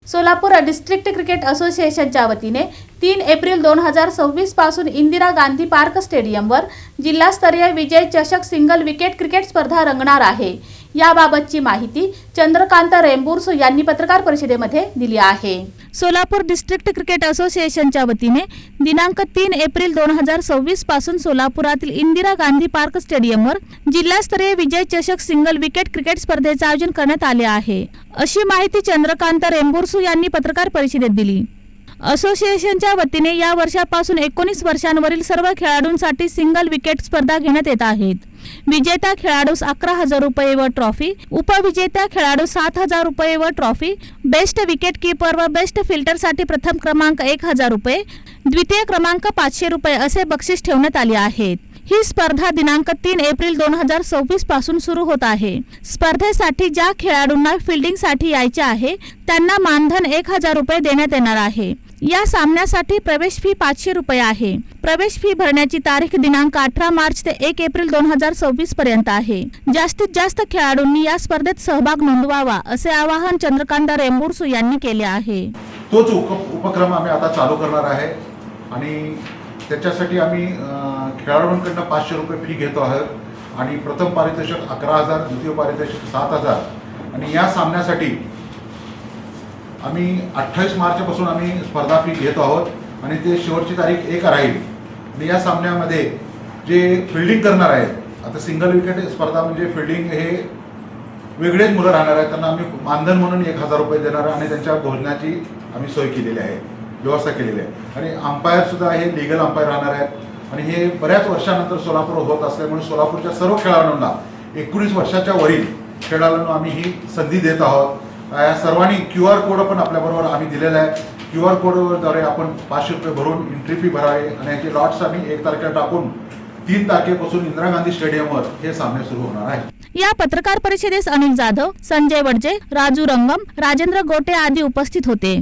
Solapur district cricket असोसिएशनच्या वतीने 3 April 2026 पासून इंदिरा गांधी पार्क स्टेडियमवर जिल्हास्तरीय विजय चषक सिंगल विकेट क्रिकेट स्पर्धा रंगणार आहे। याबाबतची माहिती चंद्रकांत रेंबुर्सू यांनी पत्रकार परिषदेमध्ये दिली आहे। सोलापूर डिस्ट्रिक्ट क्रिकेट असोसिएशनच्या वतीने दिनांक 3 एप्रिल 2026 पासून सोलापुरातील इंदिरा गांधी पार्क स्टेडियमवर जिल्हास्तरीय विजय चषक सिंगल विकेट क्रिकेट स्पर्धेचे आयोजन करण्यात आले आहे, अशी माहिती चंद्रकांत रेंबुर्सू यांनी पत्रकार परिषदेत दिली। असोसिएशनच्या वतीने या वर्षापासून 19 वर्षांवरील सर्व खेळाडूंसाठी सिंगल विकेट स्पर्धा घेण्यात येत आहेत। विजेता खेळाडूस 11,000 रुपये व ट्रॉफी, उपविजेता खेळाडू 7,000 रुपये व ट्रॉफी, बेस्ट विकेट कीपर व बेस्ट फिल्टरसाठी प्रथम क्रमांक 1,000 रुपये, द्वितीय क्रमांक 500 रुपये असे बक्षीस ठेवण्यात आले आहेत। ही स्पर्धा दिनांक 3 एप्रिल 2026 पासून सुरू होत आहे। स्पर्धेसाठी ज्या खेळाडूंना फील्डिंगसाठी यायचे आहे त्यांना मानधन 1,000 रुपये देण्यात येणार आहे। या सामन्यासाठी प्रवेश फी 500 रुपये आहे। प्रवेश फी भरण्याची तारीख दिनांक 18 मार्च ते 1 एप्रिल 2026 पर्यंत आहे। जास्तीत जास्त खेळाडूंनी या स्पर्धेत सहभाग नोंदवावा असे आवाहन चंद्रकांत रेंबुर्सू यांनी केले आहे। तोच उपक्रम आम्ही आता चालू करणार आहे आणि त्याच्यासाठी आम्ही खेळाडूंकडून 500 रुपये फी घेतो आहोत आणि प्रथम पारितोषिक 11,000, द्वितीय पारितोषिक 7,000 आणि या सामन्यासाठी आम्ही 28 मार्चपासून आम्ही स्पर्धा फी घेतो आहोत आणि ते शेवटची तारीख 1 राहील। आणि या सामन्यामध्ये जे फिल्डिंग करणार आहेत, आता सिंगल विकेट स्पर्धा म्हणजे फिल्डिंग हे वेगळेच मुलं राहणार आहेत, त्यांना आम्ही मानधन म्हणून 1,000 रुपये देणार आहे आणि त्यांच्या भोजनाची आम्ही सोय केलेली आहे, व्यवस्था केलेली आहे। आणि अंपायर सुद्धा हे लीगल अंपायर राहणार आहेत आणि हे बऱ्याच वर्षानंतर सोलापूर होत असल्यामुळे सोलापूरच्या सर्व खेळाडूंना 19 वर्षाच्या वरील खेळाडूंना आम्ही ही संधी देत आहोत। या सर्वांनी QR कोड पण आपल्याबरोबर आम्ही दिलेला आहे। QR कोडद्वारे आपण 500 रुपये भरून एंट्री फी भरावी आणि याचे लॉट्स आम्ही 1 तारखेला टाकून 3 तारखेपासून इंदिरा गांधी स्टेडियमवर हे सामने सुरू होणार आहे। या पत्रकार परिषदेस अनिल जाधव, संजय वडजे, राजू रंगम, राजेंद्र गोटे आदी उपस्थित होते।